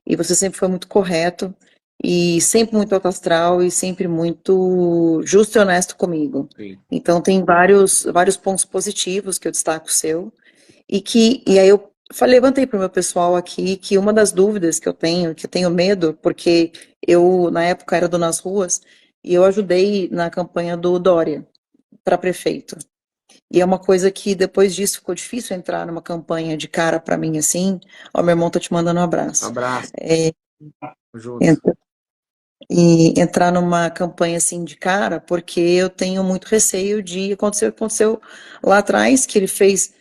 e você sempre foi muito correto, e sempre muito alto astral, e sempre muito justo e honesto comigo. Sim. Então tem vários pontos positivos que eu destaco seu, e aí eu levantei para o meu pessoal aqui que uma das dúvidas que eu tenho medo, porque eu, na época, era do Nas Ruas, e eu ajudei na campanha do Dória para prefeito. E é uma coisa que depois disso ficou difícil entrar numa campanha de cara para mim assim. Ó, meu irmão tá te mandando um abraço. Abraço, É, junto. entra- e entrar numa campanha assim de cara, porque eu tenho muito receio de acontecer o que aconteceu lá atrás, que ele fez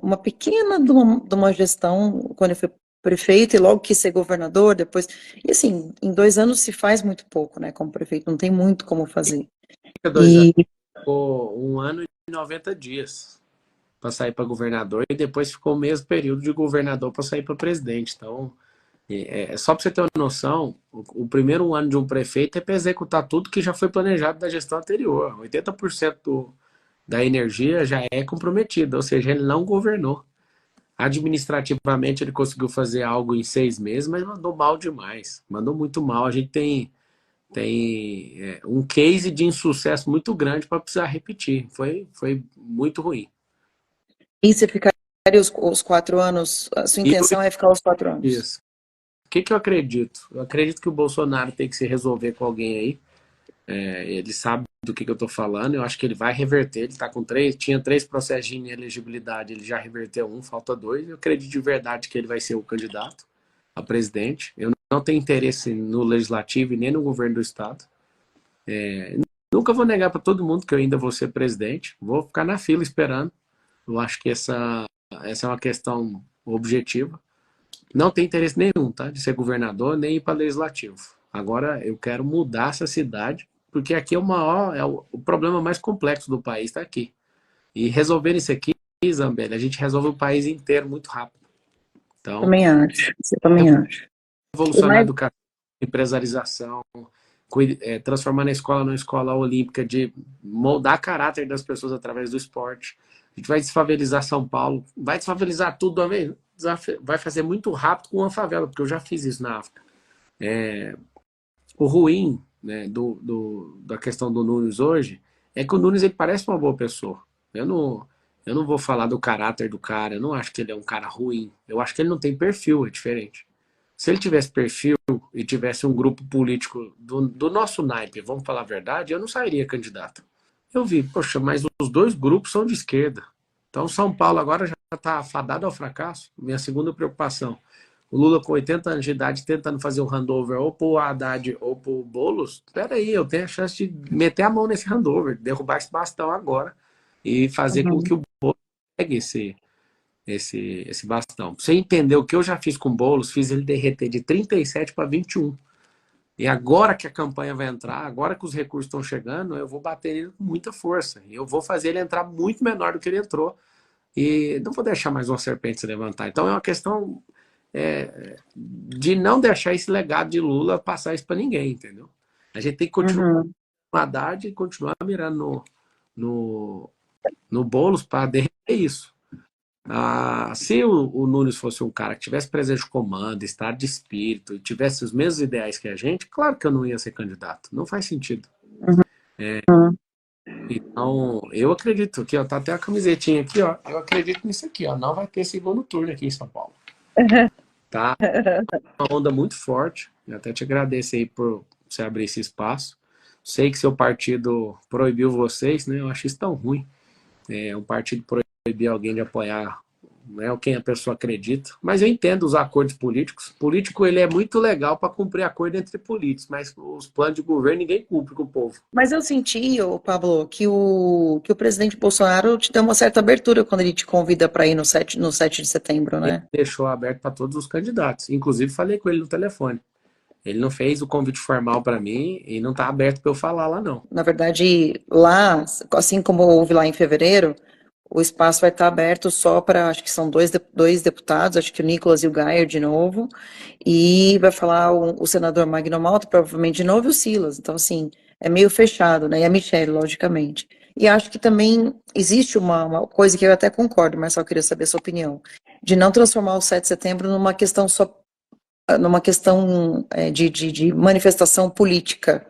uma pequena de uma gestão quando ele foi prefeito e logo quis ser governador depois. E assim, em 2 anos se faz muito pouco, né, como prefeito, não tem muito como fazer. Fica 2 anos. E Ficou 1 ano e 90 dias para sair para governador e depois ficou o mesmo período de governador para sair para presidente. Então, só para você ter uma noção, o primeiro ano de um prefeito é para executar tudo que já foi planejado da gestão anterior. 80% da energia já é comprometida, ou seja, ele não governou. Administrativamente ele conseguiu fazer algo em 6 meses, mas mandou mal demais. Mandou muito mal. A gente tem um case de insucesso muito grande para precisar repetir. Foi muito ruim. você ficaria os 4 anos, a sua E intenção é ficar os 4 anos. isso. O que eu acredito? Eu acredito que o Bolsonaro tem que se resolver com alguém aí. Ele sabe do que eu estou falando. Eu acho que ele vai reverter. Ele tá com tinha 3 processos de inelegibilidade, ele já reverteu um, falta 2. Eu acredito de verdade que ele vai ser o candidato a presidente. Eu não tenho interesse no legislativo e nem no governo do estado. Nunca vou negar para todo mundo que eu ainda vou ser presidente. Vou ficar na fila esperando. Eu acho que essa é uma questão objetiva. Não tem interesse nenhum, tá? De ser governador, nem ir para legislativo. Agora eu quero mudar essa cidade, porque aqui é o problema mais complexo do país, está aqui. E resolvendo isso aqui, Zambelli, a gente resolve o país inteiro muito rápido. Então, Também acho, você também acha. E revolucionar a mais, educação, empresarização, transformar a escola numa escola olímpica, de moldar caráter das pessoas através do esporte. A gente vai desfavelizar São Paulo, vai desfavelizar tudo de uma vez, vai fazer muito rápido com uma favela, porque eu já fiz isso na África. O ruim, né, da questão do Nunes hoje é que o Nunes ele parece uma boa pessoa. Eu não vou falar do caráter do cara, eu não acho que ele é um cara ruim. Eu acho que ele não tem perfil, é diferente. Se ele tivesse perfil e tivesse um grupo político do nosso naipe, vamos falar a verdade, eu não sairia candidato. Eu vi, poxa, mas os dois grupos são de esquerda. Então São Paulo agora já está fadado ao fracasso. Minha segunda preocupação. O Lula com 80 anos de idade tentando fazer um handover ou pro Haddad ou pro Boulos. Espera aí, eu tenho a chance de meter a mão nesse handover, derrubar esse bastão agora e fazer com uhum, que o Boulos pegue esse bastão. Pra você entender o que eu já fiz com o Boulos, fiz ele derreter de 37 para 21. E agora que a campanha vai entrar, agora que os recursos estão chegando, eu vou bater ele com muita força. Eu vou fazer ele entrar muito menor do que ele entrou. E não vou deixar mais uma serpente se levantar. Então é uma questão de não deixar esse legado de Lula passar isso para ninguém, entendeu? A gente tem que continuar uhum. com a Haddad e continuar mirando no, no Boulos para derreter isso. Se o Nunes fosse um cara que tivesse presente de comando, estado de espírito e tivesse os mesmos ideais que a gente, claro que eu não ia ser candidato. Não faz sentido. Uhum. Então, eu acredito que, ó, tá até a camisetinha aqui, ó. Eu acredito nisso aqui, ó. Não vai ter segundo turno aqui em São Paulo. Tá? Uma onda muito forte. Eu até te agradeço aí por você abrir esse espaço. Sei que seu partido proibiu vocês, né? Eu acho isso tão ruim. Um partido proibir alguém de apoiar, né, quem a pessoa acredita. Mas eu entendo os acordos políticos. Político ele é muito legal para cumprir acordo entre políticos, mas os planos de governo ninguém cumpre com o povo. Mas eu senti, ô Pablo, que o presidente Bolsonaro te deu uma certa abertura quando ele te convida para ir no 7 de setembro, Ele né? deixou aberto para todos os candidatos. Inclusive falei com ele no telefone. Ele não fez o convite formal para mim e não está aberto para eu falar lá não. Na verdade, lá, assim como houve lá em fevereiro, o espaço vai estar aberto só para, acho que são dois deputados, acho que o Nicolas e o Gayer de novo, e vai falar o senador Magno Malta, provavelmente de novo, e o Silas. Então, assim, é meio fechado, né? E a Michelle, logicamente. E acho que também existe uma coisa que eu até concordo, mas só queria saber a sua opinião, de não transformar o 7 de setembro numa questão só numa questão de manifestação política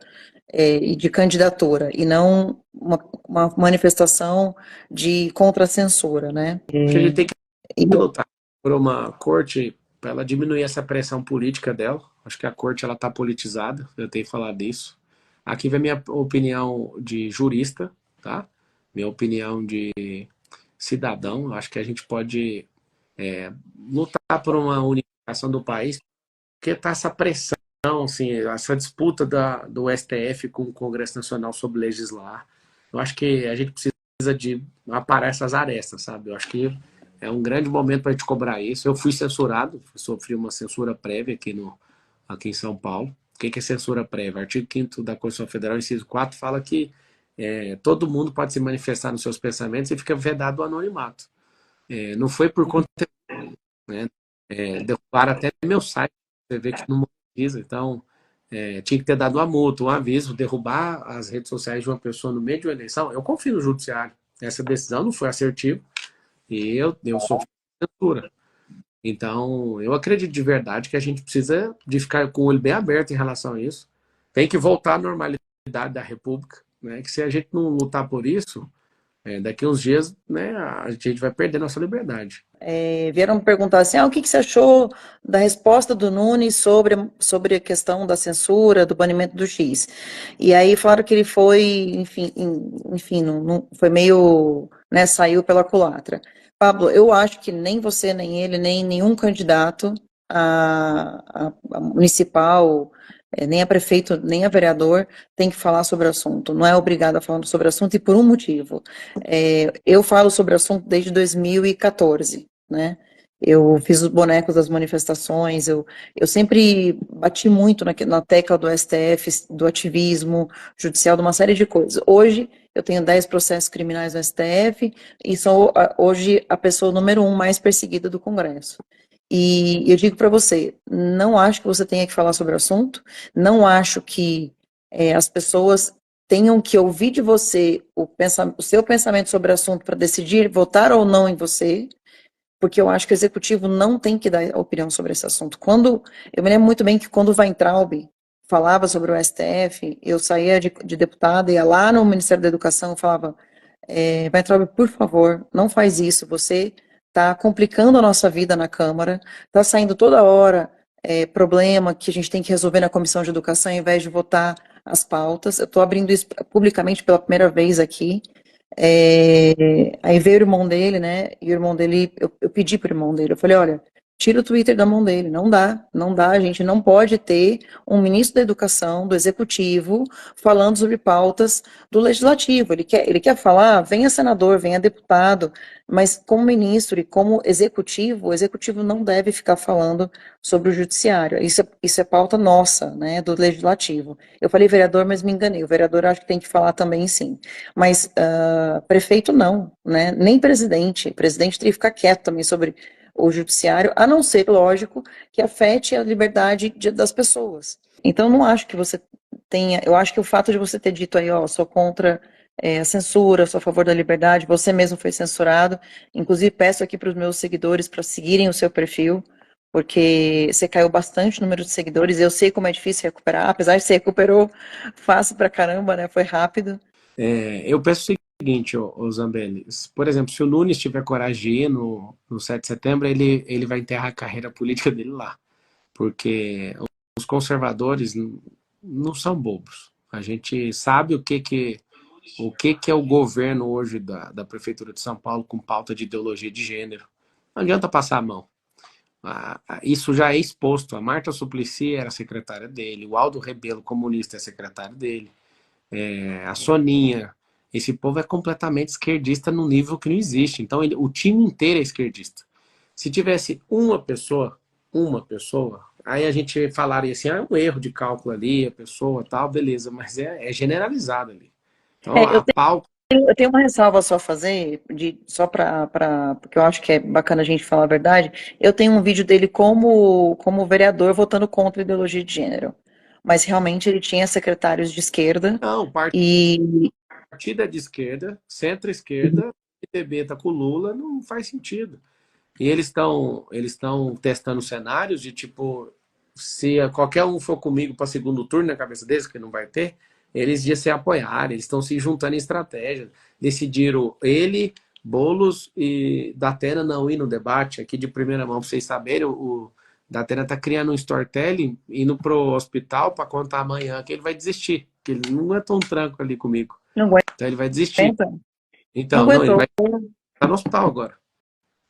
e de candidatura, e não uma manifestação de contra-censura, né? Acho que a gente tem que E, lutar por uma corte para ela diminuir essa pressão política dela. Acho que a corte ela está politizada, eu tenho falado disso. Aqui vai minha opinião de jurista, tá? Minha opinião de cidadão. Acho que a gente pode lutar por uma unificação do país, porque tá essa pressão, assim, essa disputa do STF com o Congresso Nacional sobre legislar. Eu acho que a gente precisa de aparar essas arestas, sabe? Eu acho que é um grande momento para a gente cobrar isso. Eu fui censurado, sofri uma censura prévia aqui em São Paulo. O que é censura prévia? Artigo 5º da Constituição Federal, inciso 4, fala que todo mundo pode se manifestar nos seus pensamentos e fica vedado o anonimato. Não foi por conta, né? Derrubaram até meu site, você vê que não monetiza, então tinha que ter dado uma multa, um aviso, derrubar as redes sociais de uma pessoa no meio de uma eleição. Eu confio no judiciário. Essa decisão não foi assertiva e eu sofri censura. Então, eu acredito de verdade que a gente precisa de ficar com o olho bem aberto em relação a isso. Tem que voltar à normalidade da República, né? Que se a gente não lutar por isso, daqui uns dias, né, a gente vai perder nossa liberdade. vieram me perguntar assim, o que você achou da resposta do Nunes sobre a questão da censura, do banimento do X? E aí falaram que ele foi, enfim não, foi meio, né, saiu pela culatra. Pablo, eu acho que nem você, nem ele, nem nenhum candidato a municipal, nem a prefeito, nem a vereador, tem que falar sobre o assunto. Não é obrigado a falar sobre o assunto e por um motivo. Eu falo sobre o assunto desde 2014, né? Eu fiz os bonecos das manifestações, eu sempre bati muito na tecla do STF, do ativismo judicial, de uma série de coisas. Hoje, eu tenho 10 processos criminais no STF e sou hoje a pessoa número 1 mais perseguida do Congresso. E eu digo para você, não acho que você tenha que falar sobre o assunto, não acho que as pessoas tenham que ouvir de você o seu pensamento sobre o assunto para decidir votar ou não em você, porque eu acho que o executivo não tem que dar opinião sobre esse assunto. Eu me lembro muito bem que quando o Weintraub falava sobre o STF, eu saía de deputada, ia lá no Ministério da Educação e falava, Weintraub, por favor, não faz isso, você está complicando a nossa vida na Câmara, está saindo toda hora problema que a gente tem que resolver na Comissão de Educação, ao invés de votar as pautas. Eu estou abrindo isso publicamente pela primeira vez aqui. Aí veio o irmão dele, né? E o irmão dele, eu pedi pro irmão dele, eu falei, olha, tira o Twitter da mão dele, não dá, a gente não pode ter um ministro da Educação, do Executivo, falando sobre pautas do Legislativo. Ele quer falar, venha senador, venha deputado, mas como ministro e como executivo, o Executivo não deve ficar falando sobre o Judiciário. Isso é pauta nossa, né, do Legislativo. Eu falei vereador, mas me enganei. O vereador acho que tem que falar também, sim. Mas prefeito não, né? Nem presidente. O presidente tem que ficar quieto também sobre o judiciário, a não ser, lógico, que afete a liberdade das pessoas. Então, não acho que você tenha. Eu acho que o fato de você ter dito aí, ó, sou contra a censura, sou a favor da liberdade, você mesmo foi censurado. Inclusive, peço aqui para os meus seguidores para seguirem o seu perfil, porque você caiu bastante o número de seguidores. Eu sei como é difícil recuperar, apesar de você recuperou fácil pra caramba, né? Foi rápido. Eu penso o seguinte, ô Zambelli, por exemplo, se o Nunes tiver coragem de ir no 7 de setembro, ele vai enterrar a carreira política dele lá, porque os conservadores não são bobos. A gente sabe o que é o governo hoje da Prefeitura de São Paulo com pauta de ideologia de gênero. Não adianta passar a mão. Isso já é exposto. A Marta Suplicy era secretária dele, o Aldo Rebelo, comunista, é secretário dele, a Soninha. Esse povo é completamente esquerdista num nível que não existe. Então, o time inteiro é esquerdista. Se tivesse uma pessoa, aí a gente falaria assim, é um erro de cálculo ali, a pessoa tal, beleza, mas é generalizado ali. Então, Eu a pauta. eu tenho uma ressalva só a fazer, só porque eu acho que é bacana a gente falar a verdade. Eu tenho um vídeo dele como vereador votando contra a ideologia de gênero. Mas realmente ele tinha secretários de esquerda Não, o e. partido é de esquerda, centro-esquerda, o PTB tá com o Lula, não faz sentido. E eles estão testando cenários de tipo se qualquer um for comigo para segundo turno na cabeça deles, que não vai ter, eles iam se apoiar, eles estão se juntando em estratégia. Decidiram ele, Boulos e Datena não ir no debate. Aqui de primeira mão, para vocês saberem, o Datena está criando um storytelling, indo pro hospital para contar amanhã que ele vai desistir, que ele não é tão tranco ali comigo. Não Então ele vai desistir. aguenta? Não Então, não, ele aguentou. vai estar no hospital agora.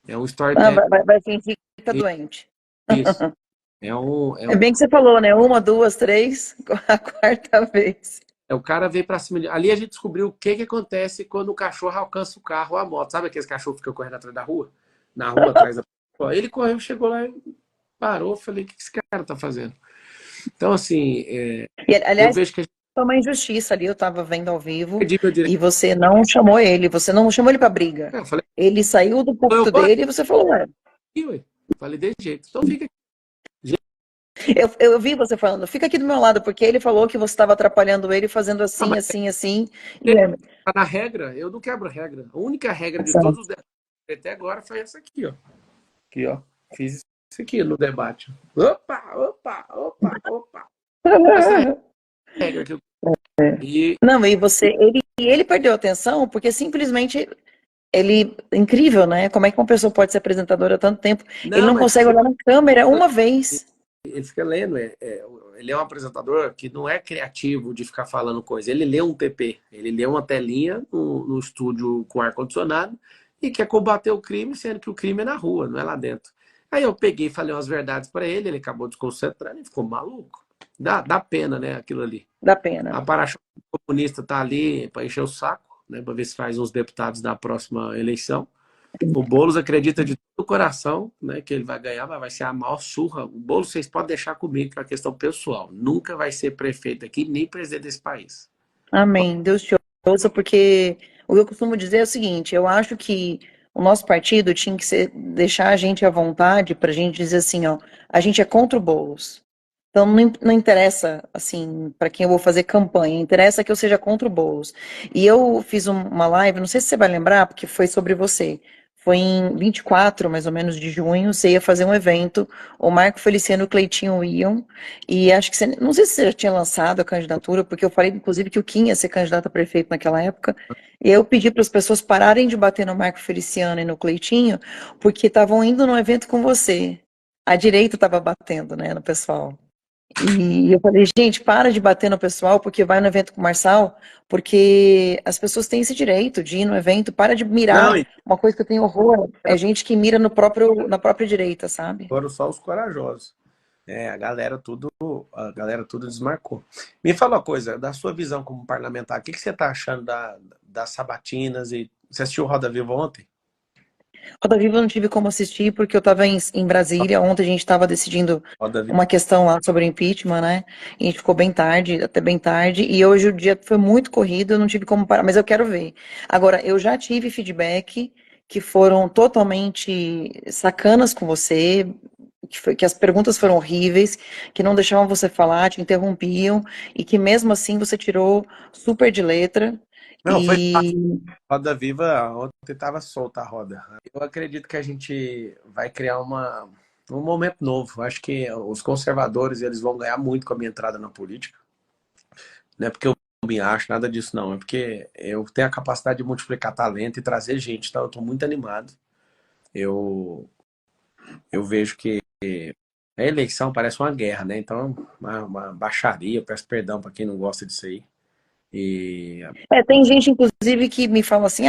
É um Ah, storytelling. vai fingir que tá doente. Isso. É É bem que você falou, né? Uma, duas, três, a quarta vez. o cara veio pra cima. Ali a gente descobriu o que que acontece quando o cachorro alcança o carro ou a moto. Sabe aqueles cachorros que ficam correndo atrás da rua? Na rua, atrás da. Pô, ele correu, chegou lá e parou. Falei, o que esse cara tá fazendo? Então, assim, E, eu aliás, vejo que a gente foi uma injustiça ali, eu tava vendo ao vivo, perdeu meu direito. e você não chamou ele, você não chamou ele pra briga. Eu falei, Ele saiu do eu púlpito vou dele e você falou, ué. aqui, ué. Falei desse jeito. Então fica aqui. Eu vi você falando, fica aqui do meu lado, porque ele falou que você estava atrapalhando ele fazendo Ah, assim, mas assim, assim. E tá na regra, eu não quebro regra. A única regra de Exato. todos os debates até agora foi essa aqui, ó. Aqui, ó. Fiz isso aqui no debate. Opa, opa, opa, opa. Essa é a regra que eu. E Não, e ele perdeu a atenção porque simplesmente ele, incrível, né? Como é que uma pessoa pode ser apresentadora há tanto tempo? Ele não, não mas consegue olhar na câmera uma vez. ele fica lendo. Ele é um apresentador que não é criativo de ficar falando coisa. Ele lê um TP, ele lê uma telinha no estúdio com ar-condicionado e quer combater o crime, sendo que o crime é na rua, não é lá dentro. Aí eu peguei e falei umas verdades para ele, ele acabou desconcentrando e ficou maluco. Dá pena, né, aquilo ali. Dá pena. A para-choque comunista tá ali para encher o saco, né, para ver se faz uns deputados da próxima eleição. O Boulos acredita de todo o coração, né, que ele vai ganhar, mas vai ser a maior surra. O Boulos vocês podem deixar comigo, que é uma questão pessoal. Nunca vai ser prefeito aqui, nem presidente desse país. Amém. Deus te ouça, porque o que eu costumo dizer é o seguinte: eu acho que o nosso partido tinha que deixar a gente à vontade para a gente dizer assim, ó, a gente é contra o Boulos. Então não interessa, assim, para quem eu vou fazer campanha, interessa que eu seja contra o Boulos. E eu fiz uma live, não sei se você vai lembrar, porque foi sobre você. Foi em 24, mais ou menos, de junho, você ia fazer um evento, o Marco Feliciano e o Cleitinho iam, e acho que você, não sei se você já tinha lançado a candidatura, porque eu falei, inclusive, que o Kim ia ser candidato a prefeito naquela época, e eu pedi para as pessoas pararem de bater no Marco Feliciano e no Cleitinho, porque estavam indo num evento com você. A direita estava batendo, né, no pessoal. E eu falei, gente, para de bater no pessoal, porque vai no evento com o Marçal, porque as pessoas têm esse direito de ir no evento, para de Não, mirar. e Uma coisa que eu tenho horror é gente que mira na própria direita, sabe? foram só os corajosos. A galera tudo desmarcou. Me fala uma coisa, da sua visão como parlamentar, o que você está achando das sabatinas? E você assistiu o Roda Viva ontem? Roda Viva eu não tive como assistir, porque eu estava em Brasília, ontem a gente estava decidindo Roda Viva. uma questão lá sobre impeachment, né? E a gente ficou bem tarde, até bem tarde, e hoje o dia foi muito corrido, eu não tive como parar, mas eu quero ver. Agora, eu já tive feedback que foram totalmente sacanas com você, que as perguntas foram horríveis, que não deixavam você falar, te interrompiam, e que mesmo assim você tirou super de letra. Não, foi fácil. E Roda Viva, ontem estava solta a roda. Eu acredito que a gente vai criar um momento novo. Acho que os conservadores eles vão ganhar muito com a minha entrada na política. Não é porque eu me acho, nada disso não. É porque eu tenho a capacidade de multiplicar talento e trazer gente. Então eu estou muito animado. Eu, eu vejo que a eleição parece uma guerra, né? Então, uma baixaria. Peço perdão para quem não gosta disso aí. E tem gente, inclusive, que me fala assim,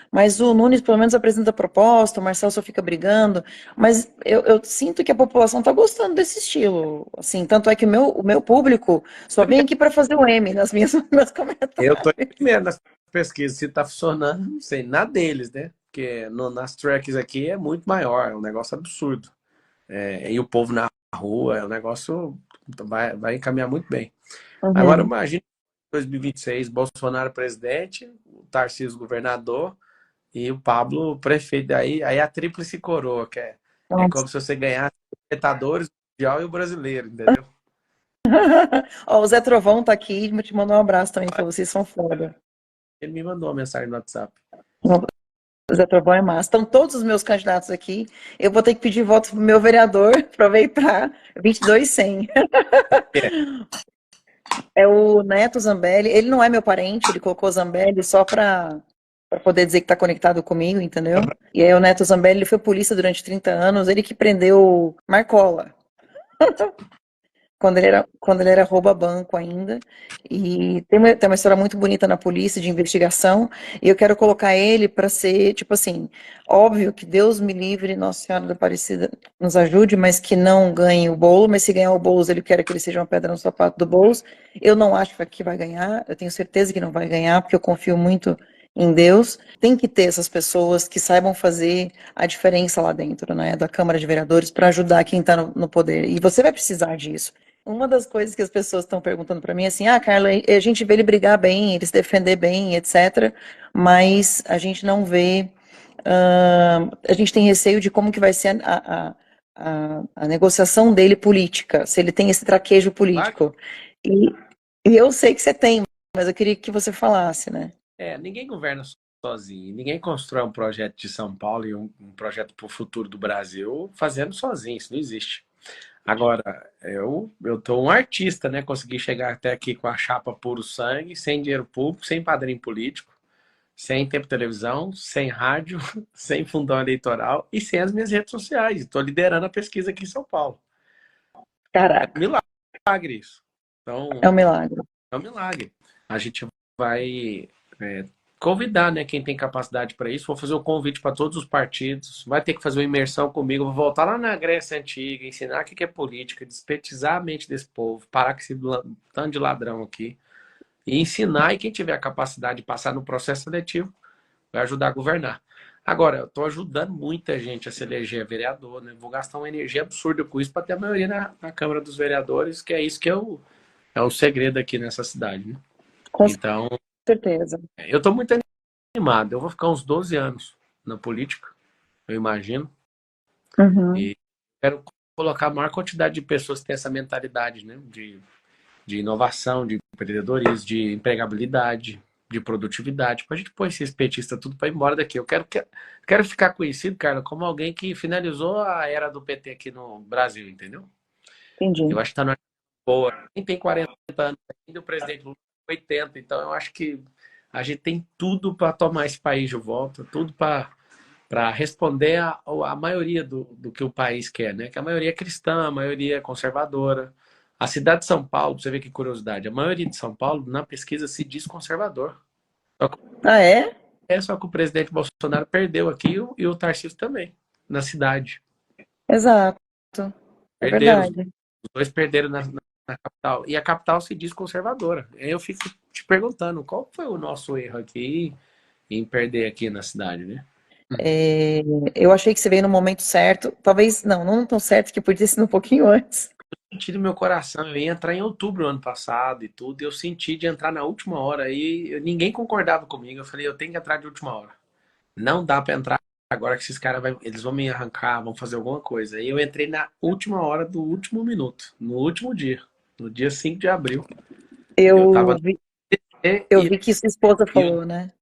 mas o Nunes pelo menos apresenta proposta, o Marcelo só fica brigando, mas eu sinto que a população está gostando desse estilo, assim, tanto é que o meu público só vem aqui para fazer o M nos meus eu estou comentários. primeiro nas pesquisas. Se está funcionando, não sei, nada deles, né? Porque nas tracks aqui é muito maior, é um negócio absurdo. E o povo na rua, é um negócio vai encaminhar muito bem. Agora, Uhum. imagine 2026, Bolsonaro presidente, o Tarcísio governador e o Pablo prefeito. Aí a tríplice coroa, que é Nossa. como se você ganhasse o Libertadores, o Mundial e o Brasileiro, entendeu? Ó, o Zé Trovão tá aqui, te mandou um abraço também, falou, vocês são foda. Ele me mandou uma mensagem no WhatsApp. Zé Trovão é massa. Estão todos os meus candidatos aqui. Eu vou ter que pedir voto pro meu vereador, aproveitar. 22.100. É. É o Neto Zambelli. Ele não é meu parente, ele colocou Zambelli só para poder dizer que está conectado comigo, entendeu? E aí o Neto Zambelli, ele foi polícia durante 30 anos, ele que prendeu Marcola. Quando ele era rouba-banco ainda. E tem uma história muito bonita na polícia de investigação. E eu quero colocar ele para ser, tipo assim, óbvio que Deus me livre, Nossa Senhora da Aparecida nos ajude, mas que não ganhe o bolo. Mas se ganhar o bolo, ele quer que ele seja uma pedra no sapato do Boulos. Eu não acho que vai ganhar. Eu tenho certeza que não vai ganhar, porque eu confio muito em Deus. Tem que ter essas pessoas que saibam fazer a diferença lá dentro, né, da Câmara de Vereadores para ajudar quem está no poder. E você vai precisar disso. Uma das coisas que as pessoas estão perguntando para mim é assim, Carla, a gente vê ele brigar bem, ele se defender bem, etc., mas a gente não vê, a gente tem receio de como que vai ser a negociação dele política, se ele tem esse traquejo Claro. político. E, e eu sei que você tem, mas eu queria que você falasse, né? Ninguém governa sozinho, ninguém constrói um projeto de São Paulo e um projeto para o futuro do Brasil fazendo sozinho, isso não existe. Agora, eu tô um artista, né? Consegui chegar até aqui com a chapa puro sangue, sem dinheiro público, sem padrinho político, sem tempo de televisão, sem rádio, sem fundão eleitoral e sem as minhas redes sociais. Estou liderando a pesquisa aqui em São Paulo. É um Caraca, milagre isso. Então, é um milagre. é um milagre. A gente vai convidar, né, quem tem capacidade para isso. Vou fazer o convite para todos os partidos. Vai ter que fazer uma imersão comigo. Vou voltar lá na Grécia Antiga, ensinar o que é política, despetizar a mente desse povo, parar com esse tanto de ladrão aqui. E ensinar, e quem tiver a capacidade de passar no processo seletivo, vai ajudar a governar. Agora, eu estou ajudando muita gente a se eleger vereador, né? Vou gastar uma energia absurda com isso para ter a maioria na Câmara dos Vereadores, que é isso que é o segredo aqui nessa cidade, né? Com Então, certeza. eu estou muito animado. Eu vou ficar uns 12 anos na política, eu imagino. Uhum. E quero colocar a maior quantidade de pessoas que têm essa mentalidade, né? De inovação, de empreendedorismo, de empregabilidade, de produtividade. Para a gente pôr esses petistas tudo para ir embora daqui. Eu quero ficar conhecido, cara, como alguém que finalizou a era do PT aqui no Brasil, entendeu? Entendi. Eu acho que está na boa. Quem tem 40 anos ainda, o presidente Lula tem 80. Então, eu acho que a gente tem tudo para tomar esse país de volta, tudo para responder a maioria do que o país quer, né? Que a maioria é cristã, a maioria é conservadora. A cidade de São Paulo, você vê que curiosidade, a maioria de São Paulo, na pesquisa, se diz conservador. Só que, Ah, é? só que o presidente Bolsonaro perdeu aqui e o Tarcísio também, na cidade. Exato. É Perderam, os verdade. dois perderam na capital. E a capital se diz conservadora. Aí eu fico te perguntando, qual foi o nosso erro aqui em perder aqui na cidade, né? É, eu achei que você veio no momento certo. Talvez, não tão certo, que podia ter sido um pouquinho antes. Senti no meu coração, eu ia entrar em outubro do ano passado e tudo, e eu senti de entrar na última hora e ninguém concordava comigo. Eu falei, eu tenho que entrar de última hora. Não dá pra entrar agora que esses caras eles vão me arrancar, vão fazer alguma coisa. E eu entrei na última hora do último minuto, no último dia, no dia 5 de abril. Eu Eu tava vi, eu e, vi que sua esposa e o falou, né?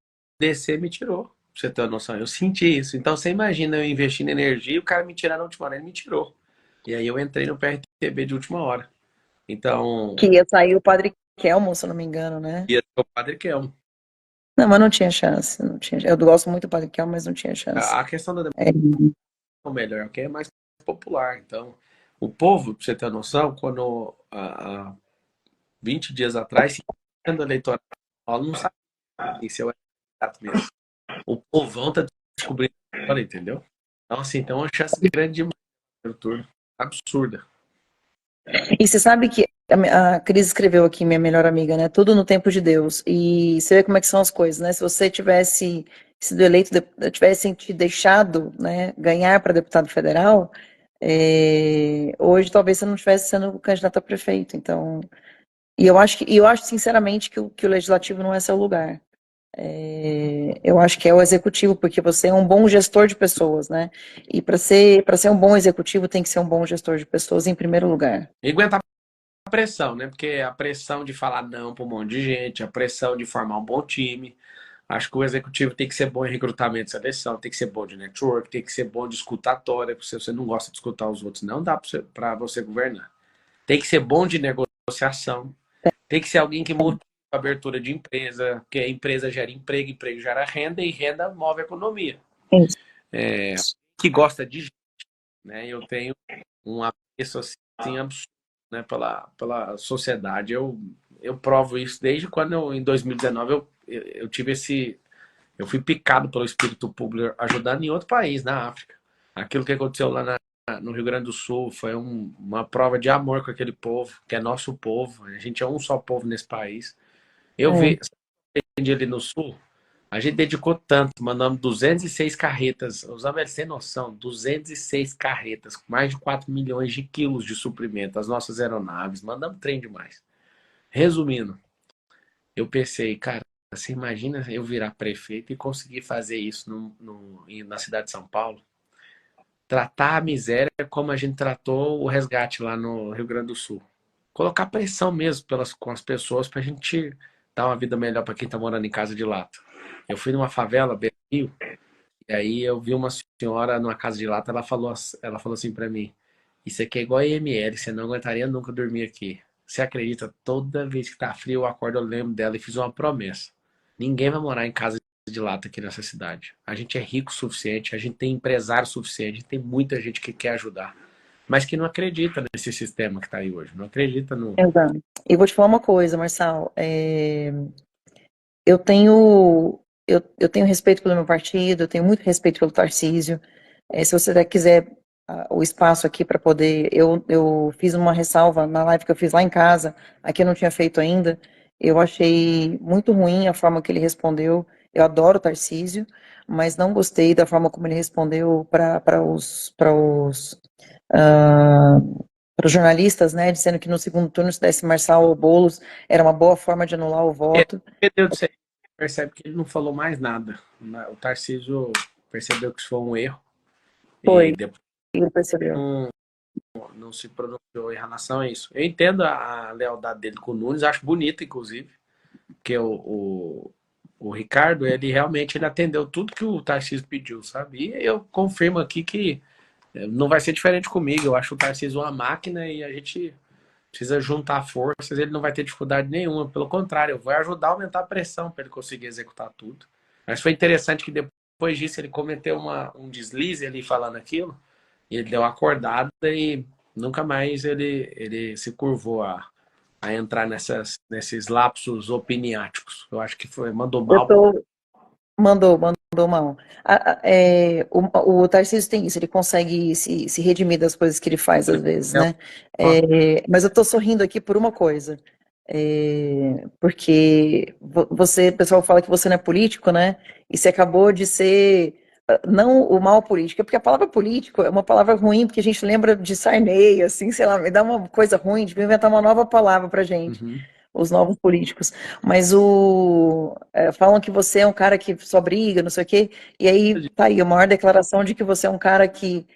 DC me tirou. Pra você ter uma noção, eu senti isso. Então você imagina eu investindo energia e o cara me tirar na última hora, ele me tirou. E aí eu entrei no PRTB de última hora. Então, Que ia sair o Padre Kelmon, se eu não me engano, né? ia ser o Padre Kelmo. Não, mas não tinha chance. Não tinha, eu gosto muito do Padre Kelmon, mas não tinha chance. A questão da É, democracia, melhor, que é mais popular. Então, o povo, pra você ter noção, quando há 20 dias atrás, se o eleitoral não sabe se é o candidato mesmo. O povão tá descobrindo agora, entendeu? Então, assim, tem uma chance grande demais no turno. Absurda. e você sabe que a Cris escreveu aqui, minha melhor amiga, né? Tudo no tempo de Deus. E você vê como é que são as coisas, né? Se você tivesse sido eleito, tivessem te deixado, né, ganhar para deputado federal, hoje talvez você não estivesse sendo candidato a prefeito. Então, e eu acho sinceramente que o legislativo não é seu lugar. Eu acho que é o executivo, porque você é um bom gestor de pessoas, né? E para ser um bom executivo tem que ser um bom gestor de pessoas em primeiro lugar. E aguentar a pressão, né? Porque a pressão de falar não para um monte de gente, a pressão de formar um bom time, Acho que o executivo tem que ser bom em recrutamento e seleção, tem que ser bom de network, tem que ser bom de escutatória, porque se você não gosta de escutar os outros, não dá para você governar. Tem que ser bom de negociação, tem que ser alguém que motiva a abertura de empresa, porque a empresa gera emprego, emprego gera renda e renda move a economia. Isso. Que gosta de gente, né? Eu tenho um apreço assim absurdo, né, pela sociedade. Eu provo isso desde quando em 2019 eu tive eu fui picado pelo espírito público ajudando em outro país, na África. Aquilo que aconteceu lá no Rio Grande do Sul foi uma prova de amor com aquele povo, que é nosso povo. A gente é um só povo nesse país. Eu vi ali no Sul, a gente dedicou tanto, mandamos 206 carretas, os americanos têm noção, 206 carretas, com mais de 4 milhões de quilos de suprimento, as nossas aeronaves, mandamos trem demais. Resumindo, eu pensei, cara, você imagina eu virar prefeito e conseguir fazer isso na cidade de São Paulo? Tratar a miséria como a gente tratou o resgate lá no Rio Grande do Sul. Colocar pressão mesmo com as pessoas para a gente dar uma vida melhor para quem está morando em casa de lata. Eu fui numa favela, Rio, e aí eu vi uma senhora numa casa de lata, ela falou assim para mim, isso aqui é igual a IML, você não aguentaria nunca dormir aqui. Você acredita? Toda vez que tá frio, eu acordo, eu lembro dela e fiz uma promessa. Ninguém vai morar em casa de lata aqui nessa cidade. A gente é rico o suficiente, a gente tem empresário suficiente, a gente tem muita gente que quer ajudar, mas que não acredita nesse sistema que tá aí hoje, não acredita no... Exato. E vou te falar uma coisa, Marçal. Eu tenho, eu tenho respeito pelo meu partido, eu tenho muito respeito pelo Tarcísio. Se você quiser o espaço aqui para poder. Eu fiz uma ressalva na live que eu fiz lá em casa, aqui eu não tinha feito ainda. Eu achei muito ruim a forma que ele respondeu. Eu adoro o Tarcísio, mas não gostei da forma como ele respondeu ah, para os jornalistas, né, dizendo que no segundo turno, se desse Marçal ou Boulos, era uma boa forma de anular o voto. Você percebe que ele não falou mais nada. O Tarcísio percebeu que isso foi um erro Foi, e depois ele percebeu. não se pronunciou em relação a isso. Eu entendo a lealdade dele com o Nunes, acho bonito, inclusive, porque o Ricardo, ele realmente ele atendeu tudo que o Tarcísio pediu, sabe? E eu confirmo aqui que não vai ser diferente comigo. Eu acho o Tarcísio uma máquina e a gente precisa juntar forças, ele não vai ter dificuldade nenhuma. Pelo contrário, eu vou ajudar a aumentar a pressão para ele conseguir executar tudo. Mas foi interessante que depois disso ele cometeu um deslize ali falando aquilo, e ele deu uma acordada e nunca mais ele se curvou a entrar nesses lapsos opiniáticos. Eu acho que mandou Eu mal. tô, mandou mal. O Tarcísio tem isso, ele consegue se redimir das coisas que ele faz às vezes, né? Mas eu tô sorrindo aqui por uma coisa. Porque você, o pessoal fala que você não é político, né? E você acabou de ser, não o mal político, é porque a palavra político é uma palavra ruim, porque a gente lembra de Sarney, assim, sei lá, me dá uma coisa ruim, de inventar uma nova palavra pra gente. Uhum. Os novos políticos. Mas falam que você é um cara que só briga, não sei o quê, e aí tá aí a maior declaração de que você é um cara que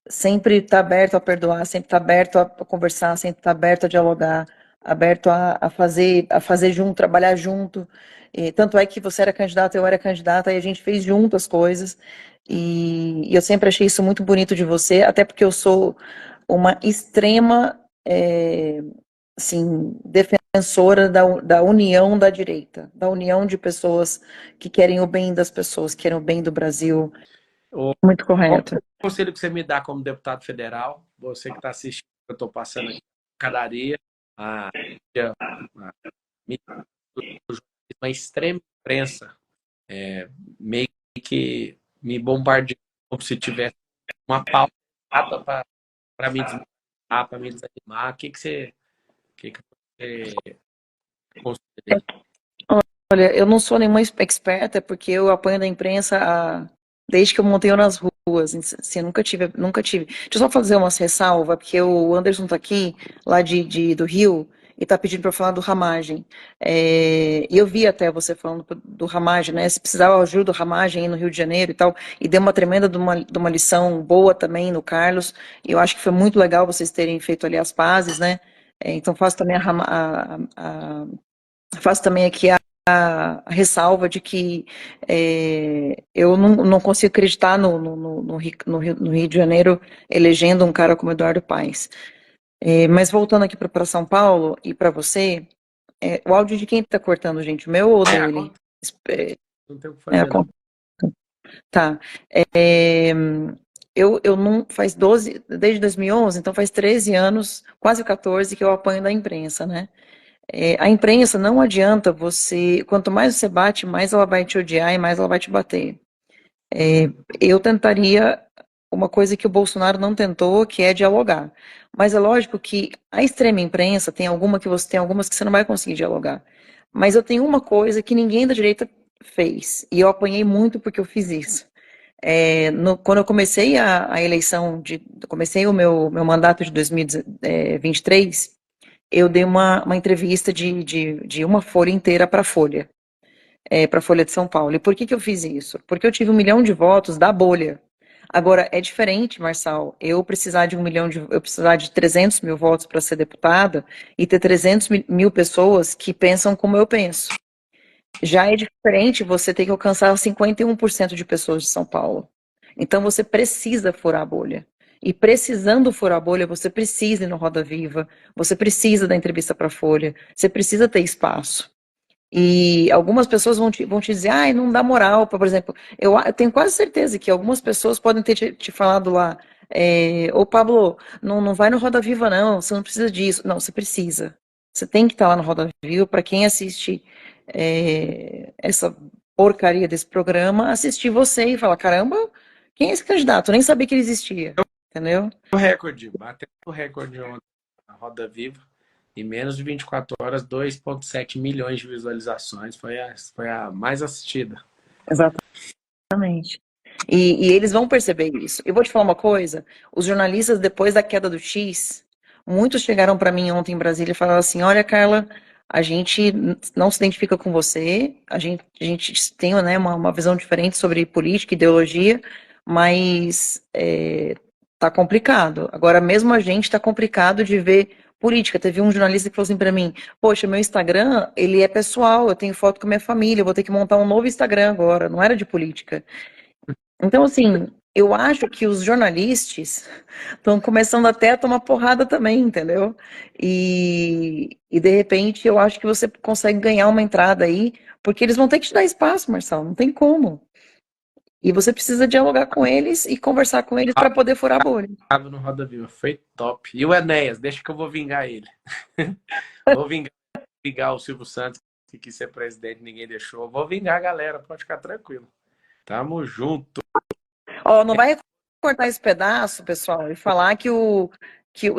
sempre está aberto a perdoar, sempre está aberto a conversar, sempre está aberto a dialogar, aberto a fazer junto, trabalhar junto. E, tanto é que você era candidato, eu era candidata, e a gente fez junto as coisas. E eu sempre achei isso muito bonito de você, até porque eu sou uma extrema, assim, defensora da união da direita, da união de pessoas que querem o bem das pessoas, que querem o bem do Brasil. Muito Qual correto. o conselho que você me dá como deputado federal? Você que está assistindo, eu estou passando aqui cadaria, a, a, uma extrema imprensa meio que me bombardeou como se tivesse uma pauta para me desmotivar, para me desanimar. O que você considera? Olha, eu não sou nenhuma experta, porque eu apanho da imprensa desde que eu montei nas ruas. Assim, nunca tive. Deixa eu só fazer uma ressalva, porque o Anderson tá aqui, lá do Rio, e tá pedindo para eu falar do Ramagem. E eu vi até você falando do Ramagem, né? Se precisava ajuda do Ramagem aí no Rio de Janeiro e tal, e deu uma tremenda de uma lição boa também no Carlos, e eu acho que foi muito legal vocês terem feito ali as pazes, né? Então faço também faço também aqui a ressalva de que eu não consigo acreditar no Rio de Janeiro elegendo um cara como Eduardo Paes. Mas voltando aqui para São Paulo e para você, o áudio de quem está cortando, gente? O meu ou dele? Não tem o que É, a fazer, não. conta. Tá. Eu não, faz 12, desde 2011, então faz 13 anos, quase 14, que eu apanho da imprensa, né? A imprensa não adianta você, quanto mais você bate, mais ela vai te odiar e mais ela vai te bater. Eu tentaria uma coisa que o Bolsonaro não tentou, que é dialogar. Mas é lógico que a extrema imprensa tem algumas que você não vai conseguir dialogar. Mas eu tenho uma coisa que ninguém da direita fez, e eu apanhei muito porque eu fiz isso. Quando eu comecei a eleição, comecei o meu mandato de 2023, eu dei uma entrevista de uma folha inteira para a Folha, para a Folha de São Paulo. E por que eu fiz isso? Porque eu tive 1 milhão de votos da bolha. Agora, é diferente, Marçal, eu precisar de 300 mil votos para ser deputada e ter 300 mil pessoas que pensam como eu penso. Já é diferente você ter que alcançar 51% de pessoas de São Paulo. Então você precisa furar a bolha. E precisando furar a bolha, você precisa ir no Roda Viva, você precisa da entrevista para a Folha, você precisa ter espaço. E algumas pessoas vão te dizer, ai, não dá moral, por exemplo, eu tenho quase certeza que algumas pessoas podem ter te falado lá, ô Pablo, não vai no Roda Viva não, você não precisa disso. Não, você precisa. Você tem que estar lá no Roda Viva, para quem assiste essa porcaria desse programa, assistir você e falar, caramba, quem é esse candidato? Eu nem sabia que ele existia, entendeu? O recorde, bateu o recorde ontem na Roda Viva. Em menos de 24 horas, 2,7 milhões de visualizações. Foi a mais assistida. Exatamente. E eles vão perceber isso. Eu vou te falar uma coisa: os jornalistas, depois da queda do X, muitos chegaram para mim ontem em Brasília e falaram assim: Olha, Carla, a gente não se identifica com você, a gente tem, né, uma visão diferente sobre política, ideologia, mas tá complicado. Agora, mesmo a gente tá complicado de ver política. Teve um jornalista que falou assim para mim: Poxa, meu Instagram, ele é pessoal, eu tenho foto com a minha família, eu vou ter que montar um novo Instagram agora, não era de política. Então, assim, eu acho que os jornalistas estão começando até a tomar porrada também, entendeu? E de repente eu acho que você consegue ganhar uma entrada aí, porque eles vão ter que te dar espaço, Marcelo, não tem como. E você precisa dialogar com eles e conversar com eles para poder furar a bolha. Tava no Roda Viva, foi top. E o Enéas, deixa que eu vou vingar ele. Vou vingar o Silvio Santos, que quis ser presidente, ninguém deixou. Vou vingar a galera, pode ficar tranquilo. Tamo junto. Ó, não vai cortar esse pedaço, pessoal, e falar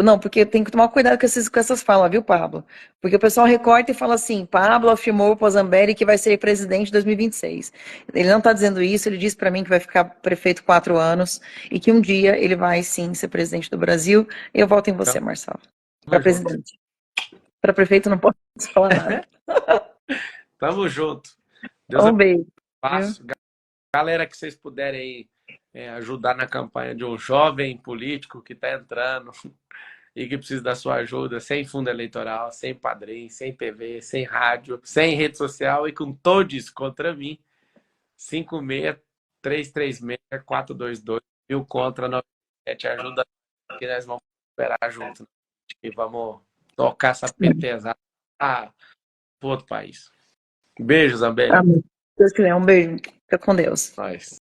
não, porque tem que tomar cuidado com essas falas, viu, Pablo? Porque o pessoal recorta e fala assim: Pablo afirmou para o Zambelli que vai ser presidente em 2026. Ele não está dizendo isso, ele disse para mim que vai ficar prefeito 4 anos e que um dia ele vai sim ser presidente do Brasil. Eu voto em você, Marcelo, para Tamo junto. presidente. Para prefeito não posso falar nada. Tamo junto. Deus Um beijo, viu? abençoe. Galera, que vocês puderem aí, ajudar na campanha de um jovem político que está entrando e que precisa da sua ajuda, sem fundo eleitoral, sem padrinho, sem TV, sem rádio, sem rede social e com todos contra mim. 56-336-422 mil contra 97. Ajuda que nós vamos esperar junto, né? E vamos tocar essa pesada para outro país. Beijo, Zambelli. Amém. Se Deus quiser, um beijo. Fica com Deus. Nós.